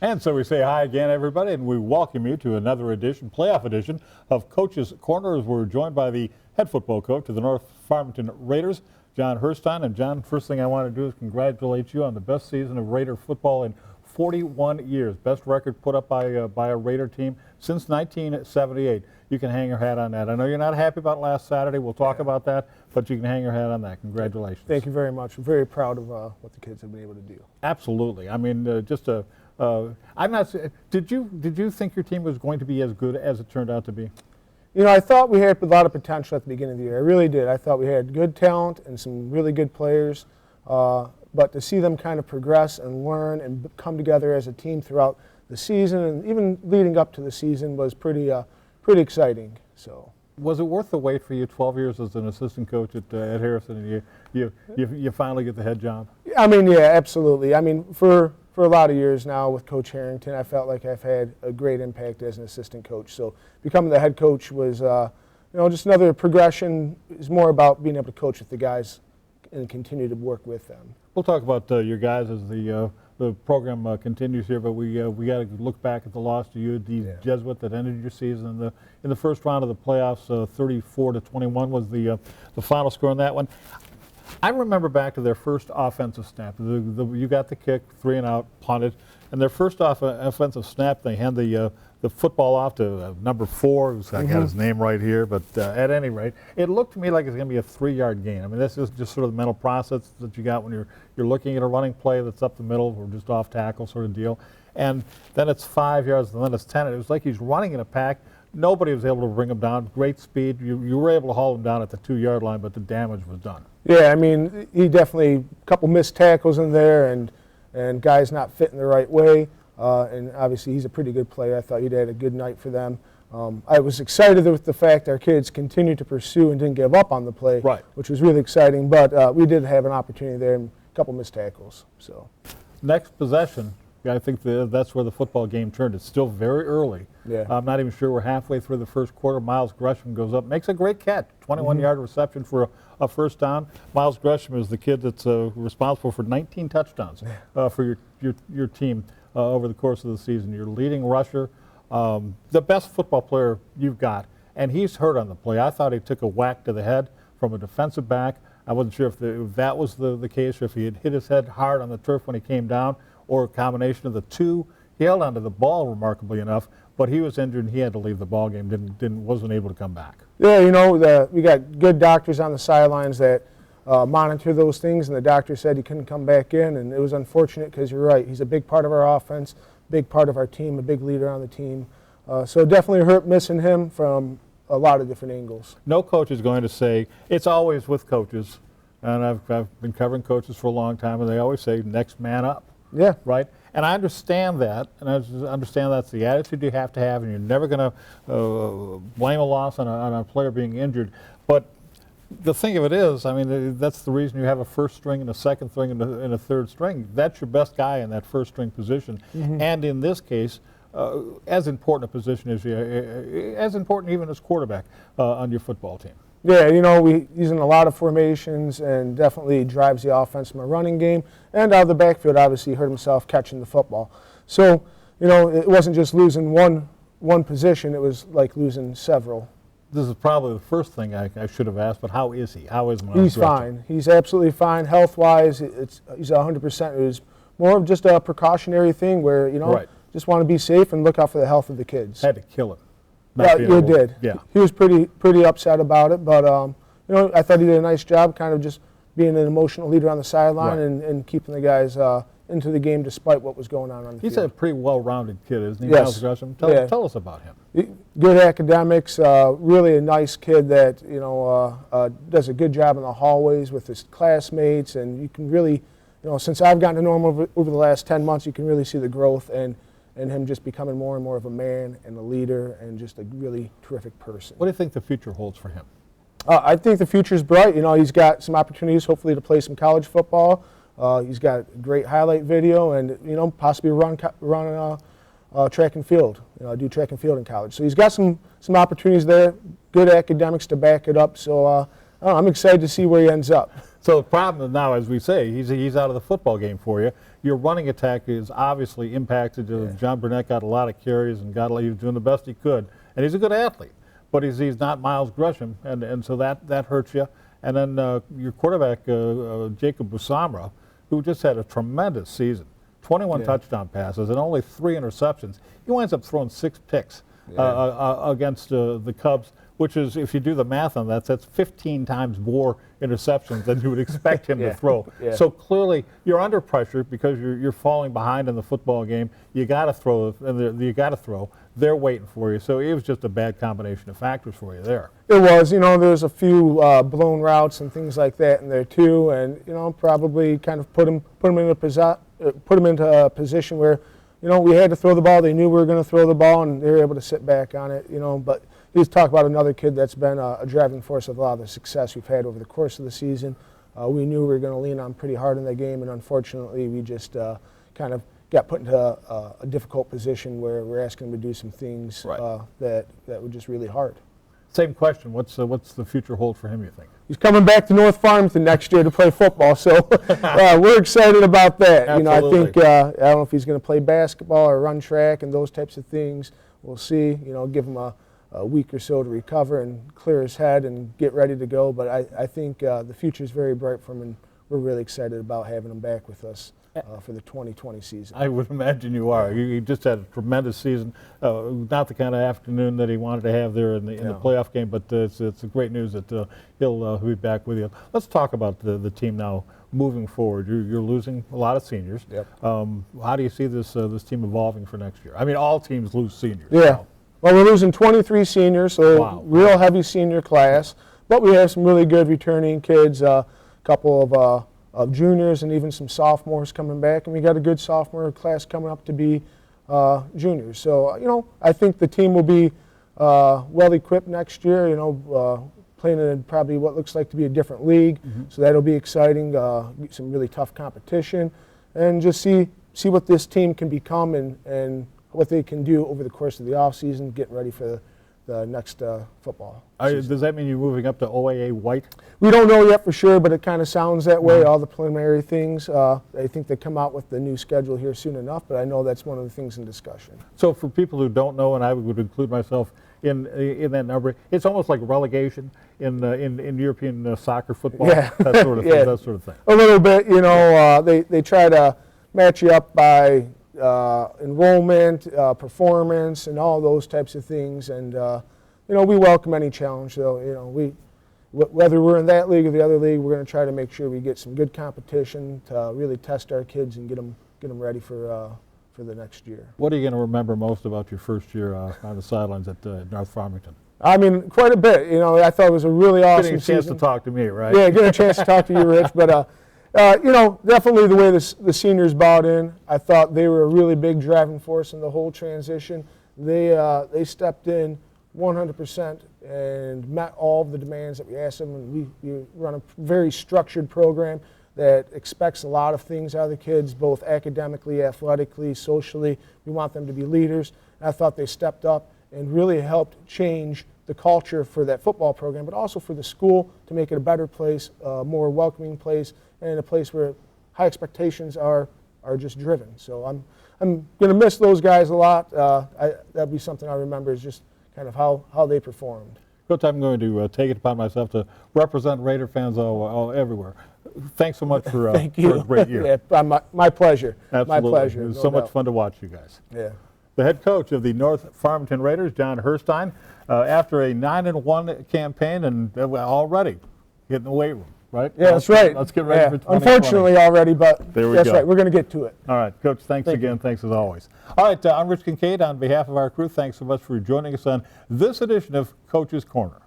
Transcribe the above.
And so we say hi again, everybody, and we welcome you to another edition, playoff edition of Coach's Corner. We're joined by the head football coach of the North Farmington Raiders, Jon Herstein. And Jon, first thing I want to do is congratulate you on the best season of Raider football in 41 years. Best record put up by a Raider team since 1978. You can hang your hat on that. I know you're not happy about last Saturday. We'll talk about that, but you can hang your hat on that. Congratulations. Thank you very much. We're very proud of what the kids have been able to do. Absolutely. I mean, I'm not. Did you think your team was going to be as good as it turned out to be? You know, I thought we had a lot of potential at the beginning of the year. I really did. I thought we had good talent and some really good players. But to see them kind of progress and learn and come together as a team throughout the season and even leading up to the season was pretty exciting. So. Was it worth the wait for you? 12 years as an assistant coach at Harrison, and you finally get the head job? I mean, yeah, absolutely. I mean, for a lot of years now with Coach Harrington, I felt like I've had a great impact as an assistant coach. So becoming the head coach was, just another progression. It's more about being able to coach with the guys and continue to work with them. We'll talk about your guys as the program continues here, but we got to look back at the loss to UofD Jesuit that ended your season in the first round of the playoffs. 34-21 was the final score in that one. I remember back to their first offensive snap. You got the kick, 3 and out, punted, and their first offensive snap, they hand the football off to number 4. I got his name right here, but at any rate, it looked to me like it's going to be a 3-yard gain. I mean, this is just sort of the mental process that you got when you're looking at a running play that's up the middle or just off tackle sort of deal. And then it's 5 yards, and then it's 10. It was like he's running in a pack. Nobody was able to bring him down. Great speed. You were able to haul him down at the 2-yard line, but the damage was done. Yeah, I mean, he definitely, a couple missed tackles in there and guys not fitting the right way. And obviously he's a pretty good player. I thought he'd had a good night for them. I was excited with the fact our kids continued to pursue and didn't give up on the play, which was really exciting. But we did have an opportunity there and a couple missed tackles. So next possession, I think that's where the football game turned. It's still very early. Yeah. I'm not even sure we're halfway through the first quarter. Miles Gresham goes up, makes a great catch, 21-yard reception for a first down. Miles Gresham is the kid that's responsible for 19 touchdowns for your team over the course of the season. Your leading rusher, the best football player you've got, and he's hurt on the play. I thought he took a whack to the head from a defensive back. I wasn't sure if that was the case, or if he had hit his head hard on the turf when he came down, or a combination of the two. He held onto the ball remarkably enough, but he was injured and he had to leave the ball game. Wasn't able to come back. Yeah, we got good doctors on the sidelines that monitor those things, and the doctor said he couldn't come back in, and it was unfortunate because you're right. He's a big part of our offense, big part of our team, a big leader on the team. So definitely hurt missing him from a lot of different angles. No coach is going to say, it's always with coaches, and I've been covering coaches for a long time, and they always say, next man up. Yeah. Right? And I understand that, and I understand that's the attitude you have to have, and you're never going to blame a loss on a player being injured. But the thing of it is, I mean, that's the reason you have a first string and a second string and a third string. That's your best guy in that first string position. And in this case, as important a position as important even as quarterback on your football team. Yeah, he's in a lot of formations and definitely drives the offense from a running game. And out of the backfield, obviously, he hurt himself catching the football. So, it wasn't just losing one position, it was like losing several. This is probably the first thing I should have asked, but how is he? How is Miles? He's fine. He's absolutely fine. Health-wise, he's 100%. It was more of just a precautionary thing where, just want to be safe and look out for the health of the kids. Had to kill him. Yeah, you did. Yeah. He was pretty upset about it, but I thought he did a nice job, kind of just being an emotional leader on the sideline and keeping the guys into the game despite what was going on the field. He's a pretty well-rounded kid, isn't he, Yes. Miles Gresham? Tell us about him. Good academics, really a nice kid that does a good job in the hallways with his classmates, and you can really, since I've gotten to know him over the last 10 months, you can really see the growth and him just becoming more and more of a man and a leader and just a really terrific person. What do you think the future holds for him? I think the future's bright. He's got some opportunities, hopefully, to play some college football. He's got great highlight video and, possibly run track and field, do track and field in college. So he's got some opportunities there, good academics to back it up. So I'm excited to see where he ends up. So the problem now, as we say, he's out of the football game for you. Your running attack is obviously impacted. John Burnett got a lot of carries and he was doing the best he could, and he's a good athlete, but he's not Miles Gresham, and so that hurts you. And then your quarterback, Jacob Busamra, who just had a tremendous season, 21 touchdown passes and only 3 interceptions. He winds up throwing 6 picks against the Cubs, which is, if you do the math on that, that's 15 times more interceptions than you would expect him to throw. So clearly, you're under pressure because you're falling behind in the football game. You got to throw, They're waiting for you. So it was just a bad combination of factors for you there. It was. There's a few blown routes and things like that in there too, and probably kind of put them into a position where we had to throw the ball. They knew we were going to throw the ball, and they were able to sit back on it. But you talk about another kid that's been a driving force of a lot of the success we've had over the course of the season. We knew we were going to lean on pretty hard in that game, and unfortunately, we just kind of got put into a difficult position where we're asking him to do some things that were just really hard. Same question. What's the future hold for him, you think? He's coming back to North Farmington next year to play football, so we're excited about that. Absolutely. I think I don't know if he's going to play basketball or run track and those types of things. We'll see. Give him a week or so to recover and clear his head and get ready to go. But I think the future is very bright for him, and we're really excited about having him back with us for the 2020 season. I would imagine you are. He just had a tremendous season. Not the kind of afternoon that he wanted to have there in the playoff game, but it's great news that he'll be back with you. Let's talk about the team now moving forward. You're losing a lot of seniors. Yep. How do you see this team evolving for next year? I mean, all teams lose seniors. Yeah. So. Well, we're losing 23 seniors, so real heavy senior class. But we have some really good returning kids, a couple of juniors and even some sophomores coming back. And we got a good sophomore class coming up to be juniors. So, I think the team will be well-equipped next year, playing in probably what looks like to be a different league. So that'll be exciting, some really tough competition, and just see what this team can become and what they can do over the course of the offseason, getting ready for the next football season. Does that mean you're moving up to OAA white? We don't know yet for sure, but it kind of sounds that way, all the preliminary things. I think they come out with the new schedule here soon enough, but I know that's one of the things in discussion. So for people who don't know, and I would include myself in that number, it's almost like relegation in European soccer football, that sort of thing, that sort of thing. A little bit, they try to match you up by enrollment, performance, and all those types of things. And we welcome any challenge. So whether we're in that league or the other league, we're going to try to make sure we get some good competition to really test our kids and get them ready for the next year. What are you going to remember most about your first year on the sidelines at North Farmington? I mean, quite a bit. I thought it was a really awesome season. Getting a chance to talk to me, right? Yeah, getting a chance to talk to you, Rich. But definitely the way the seniors bought in, I thought they were a really big driving force in the whole transition. They stepped in 100% and met all of the demands that we asked them. And we run a very structured program that expects a lot of things out of the kids, both academically, athletically, socially. We want them to be leaders. And I thought they stepped up and really helped change the culture for that football program, but also for the school to make it a better place, a more welcoming place, and a place where high expectations are just driven. So I'm going to miss those guys a lot. That'd be something I remember, is just kind of how they performed. Coach, I'm going to take it upon myself to represent Raider fans all everywhere. Thanks so much for, Thank you. for a great year. Yeah, my pleasure. Absolutely. My pleasure. It was no so doubt. much fun to watch you guys. Yeah. The head coach of the North Farmington Raiders, Jon Herstein, after a 9-1 campaign and already getting the weight room, right? Yeah, that's right. Let's get ready for 2020. Unfortunately already, but there we that's go. right. We're going to get to it. All right, Coach, thanks again. Thanks as always. All right, I'm Rich Kincaide. On behalf of our crew, thanks so much for joining us on this edition of Coach's Corner.